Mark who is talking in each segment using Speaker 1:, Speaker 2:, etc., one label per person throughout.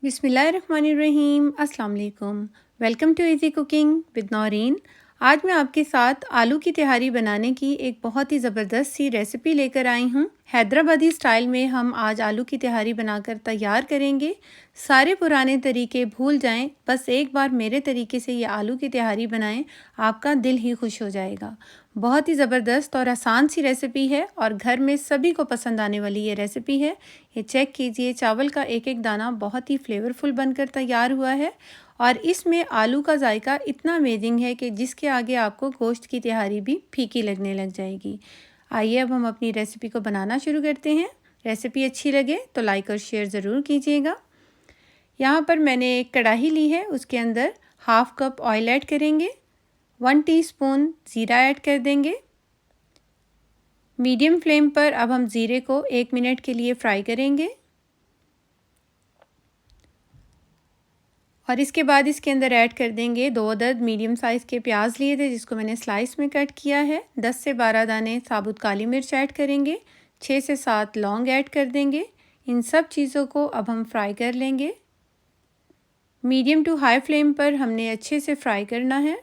Speaker 1: बिस्मिल्लाहिर्रहमानिर्रहीम। अस्सलाम वालेकुम। Welcome to easy cooking with Naureen. आज मैं आपके साथ आलू की तिहारी बनाने की एक बहुत ही ज़बरदस्त सी रेसिपी लेकर आई हूँ। हैदराबादी स्टाइल में हम आज आलू की तिहारी बनाकर तैयार करेंगे। सारे पुराने तरीके भूल जाएं, बस एक बार मेरे तरीके से ये आलू की तिहारी बनाएं, आपका दिल ही खुश हो जाएगा। बहुत ही ज़बरदस्त और आसान सी रेसिपी है और घर में सभी को पसंद आने वाली ये रेसिपी है। ये चेक कीजिए, चावल का एक एक दाना बहुत ही फ्लेवरफुल बनकर तैयार हुआ है और इसमें आलू का जायका इतना अमेजिंग है कि जिसके आगे आपको गोश्त की तिहारी भी फीकी लगने लग जाएगी। आइए अब हम अपनी रेसिपी को बनाना शुरू करते हैं। रेसिपी अच्छी लगे तो लाइक और शेयर ज़रूर कीजिएगा। यहाँ पर मैंने एक कढ़ाई ली है, उसके अंदर हाफ कप ऑयल ऐड करेंगे, 1 टीस्पून ज़ीरा ऐड कर देंगे। मीडियम फ्लेम पर अब हम ज़ीरे को 1 मिनट के लिए फ्राई करेंगे और इसके बाद इसके अंदर ऐड कर देंगे 2 अदद मीडियम साइज़ के प्याज लिए थे, जिसको मैंने स्लाइस में कट किया है। 10 से 12 दाने साबुत काली मिर्च ऐड करेंगे, 6 से 7 लौंग ऐड कर देंगे। इन सब चीज़ों को अब हम फ्राई कर लेंगे। मीडियम टू हाई फ्लेम पर हमने अच्छे से फ्राई करना है।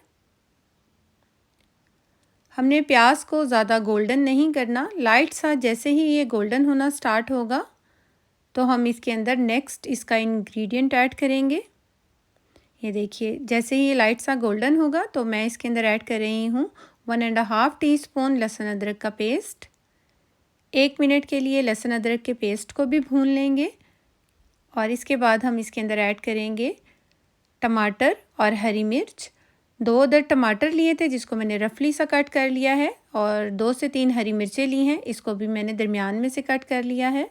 Speaker 1: हमने प्याज को ज़्यादा गोल्डन नहीं करना, लाइट सा जैसे ही ये गोल्डन होना स्टार्ट होगा तो हम इसके अंदर नेक्स्ट इसका इंग्रेडिएंट ऐड करेंगे। ये देखिए, जैसे ही ये लाइट सा गोल्डन होगा तो मैं इसके अंदर ऐड कर रही हूँ 1.5 टीस्पून लहसुन अदरक का पेस्ट। 1 मिनट के लिए लहसुन अदरक के पेस्ट को भी भून लेंगे और इसके बाद हम इसके अंदर ऐड करेंगे टमाटर और हरी मिर्च। 2 अदद टमाटर लिए थे, जिसको मैंने रफली सा कट कर लिया है और 2 से 3 हरी मिर्चें ली हैं, इसको भी मैंने दरमियान में से कट कर लिया है।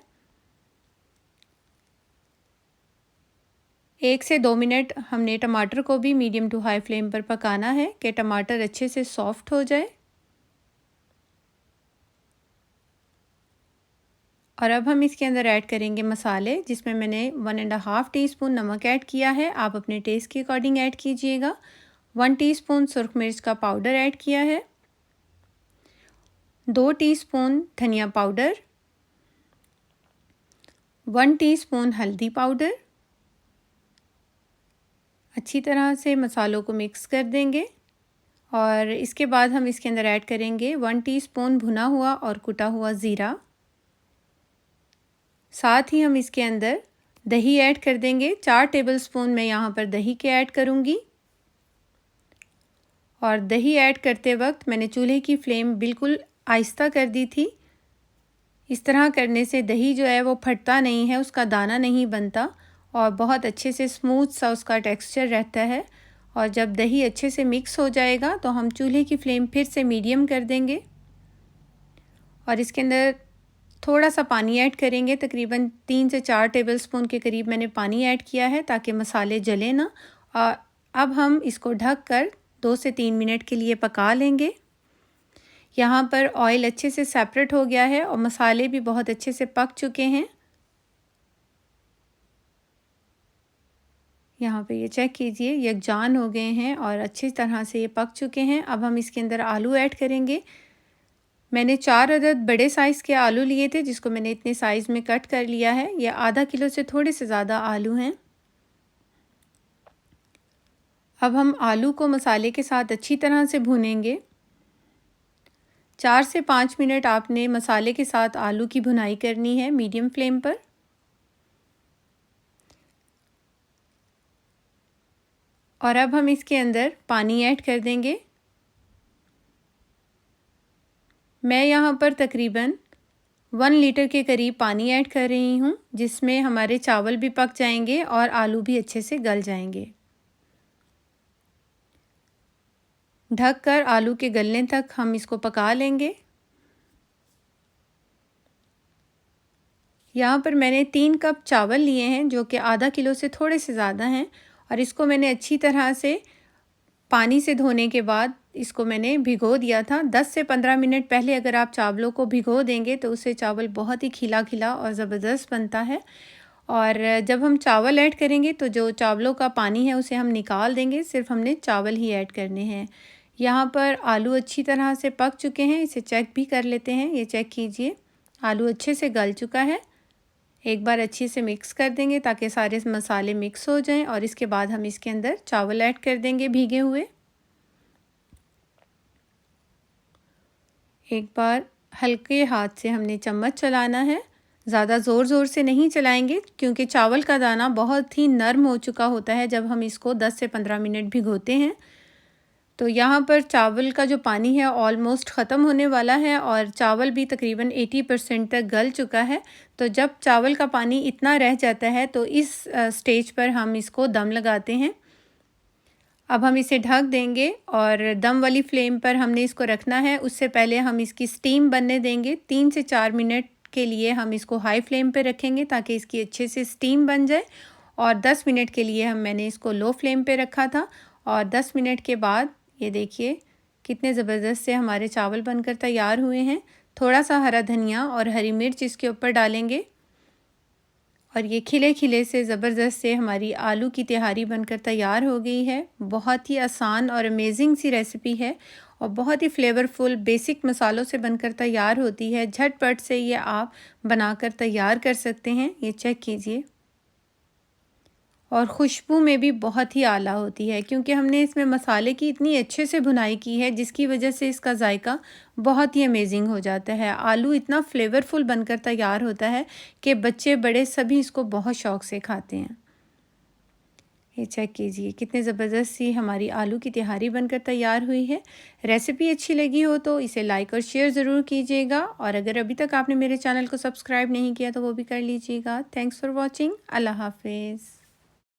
Speaker 1: 1 से 2 मिनट हमने टमाटर को भी मीडियम टू हाई फ्लेम पर पकाना है कि टमाटर अच्छे से सॉफ्ट हो जाए। और अब हम इसके अंदर ऐड करेंगे मसाले, जिसमें मैंने 1.5 टीस्पून नमक ऐड किया है, आप अपने टेस्ट के अकॉर्डिंग ऐड कीजिएगा। 1 टीस्पून सुरख मिर्च का पाउडर ऐड किया है, 2 टीस्पून धनिया पाउडर, 1 टीस्पून हल्दी पाउडर। अच्छी तरह से मसालों को मिक्स कर देंगे और इसके बाद हम इसके अंदर ऐड करेंगे 1 टीस्पून भुना हुआ और कुटा हुआ ज़ीरा। साथ ही हम इसके अंदर दही ऐड कर देंगे। 4 टेबलस्पून मैं यहाँ पर दही के ऐड करूँगी और दही ऐड करते वक्त मैंने चूल्हे की फ्लेम बिल्कुल आहिस्ता कर दी थी। इस तरह करने से दही जो है वो फटता नहीं है, उसका दाना नहीं बनता और बहुत अच्छे से स्मूथ सा उसका टेक्सचर रहता है। और जब दही अच्छे से मिक्स हो जाएगा तो हम चूल्हे की फ्लेम फिर से मीडियम कर देंगे और इसके अंदर थोड़ा सा पानी ऐड करेंगे। तकरीबन 3 से 4 टेबलस्पून के करीब मैंने पानी ऐड किया है ताकि मसाले जले ना। और अब हम इसको ढक कर 2 से 3 मिनट के लिए पका लेंगे। यहाँ पर ऑयल अच्छे से सेपरेट हो गया है और मसाले भी बहुत अच्छे से पक चुके हैं। यहाँ पे ये चेक कीजिए, यकजान हो गए हैं और अच्छी तरह से ये पक चुके हैं। अब हम इसके अंदर आलू ऐड करेंगे। मैंने 4 अदद बड़े साइज़ के आलू लिए थे, जिसको मैंने इतने साइज़ में कट कर लिया है। ये आधा किलो से थोड़े से ज़्यादा आलू हैं। अब हम आलू को मसाले के साथ अच्छी तरह से भूनेंगे। 4 से 5 मिनट आपने मसाले के साथ आलू की भुनाई करनी है मीडियम फ्लेम पर। और अब हम इसके अंदर पानी ऐड कर देंगे। मैं यहाँ पर तकरीबन 1 लीटर के करीब पानी ऐड कर रही हूँ, जिसमें हमारे चावल भी पक जाएंगे और आलू भी अच्छे से गल जाएंगे। ढककर आलू के गलने तक हम इसको पका लेंगे। यहाँ पर मैंने 3 कप चावल लिए हैं, जो कि आधा किलो से थोड़े से ज़्यादा हैं और इसको मैंने अच्छी तरह से पानी से धोने के बाद इसको मैंने भिगो दिया था। 10 से 15 मिनट पहले अगर आप चावलों को भिगो देंगे तो उससे चावल बहुत ही खिला खिला और ज़बरदस्त बनता है। और जब हम चावल ऐड करेंगे तो जो चावलों का पानी है उसे हम निकाल देंगे, सिर्फ हमने चावल ही ऐड करने हैं। यहाँ पर आलू अच्छी तरह से पक चुके हैं, इसे चेक भी कर लेते हैं। ये चेक कीजिए, आलू अच्छे से गल चुका है। एक बार अच्छे से मिक्स कर देंगे ताकि सारे मसाले मिक्स हो जाएं और इसके बाद हम इसके अंदर चावल ऐड कर देंगे भीगे हुए। एक बार हल्के हाथ से हमने चम्मच चलाना है, ज़्यादा ज़ोर से नहीं चलाएंगे क्योंकि चावल का दाना बहुत ही नरम हो चुका होता है जब हम इसको 10 से 15 मिनट भिगोते हैं। तो यहाँ पर चावल का जो पानी है ऑलमोस्ट ख़त्म होने वाला है और चावल भी तकरीबन 80% तक गल चुका है। तो जब चावल का पानी इतना रह जाता है तो इस स्टेज पर हम इसको दम लगाते हैं। अब हम इसे ढक देंगे और दम वाली फ्लेम पर हमने इसको रखना है। उससे पहले हम इसकी स्टीम बनने देंगे। 3 से 4 मिनट के लिए हम इसको हाई फ्लेम पे रखेंगे ताकि इसकी अच्छे से स्टीम बन जाए और 10 मिनट के लिए मैंने इसको लो फ्लेम पे रखा था। और 10 मिनट के बाद ये देखिए कितने ज़बरदस्त से हमारे चावल बनकर तैयार हुए हैं। थोड़ा सा हरा धनिया और हरी मिर्च इसके ऊपर डालेंगे और ये खिले खिले से ज़बरदस्त से हमारी आलू की तिहारी बनकर तैयार हो गई है। बहुत ही आसान और अमेजिंग सी रेसिपी है और बहुत ही फ्लेवरफुल बेसिक मसालों से बनकर तैयार होती है। झटपट से ये आप बनाकर तैयार कर सकते हैं। ये चेक कीजिए और खुशबू में भी बहुत ही आला होती है क्योंकि हमने इसमें मसाले की इतनी अच्छे से भुनाई की है जिसकी वजह से इसका जायका बहुत ही अमेजिंग हो जाता है। आलू इतना फ्लेवरफुल बनकर तैयार होता है कि बच्चे बड़े सभी इसको बहुत शौक़ से खाते हैं। ये चेक कीजिए कितने ज़बरदस्त सी हमारी आलू की तिहारी बनकर तैयार हुई है। रेसिपी अच्छी लगी हो तो इसे लाइक और शेयर ज़रूर कीजिएगा और अगर अभी तक आपने मेरे चैनल को सब्सक्राइब नहीं किया तो वो भी कर लीजिएगा। Thanks for watching. अल्लाह हाफिज़।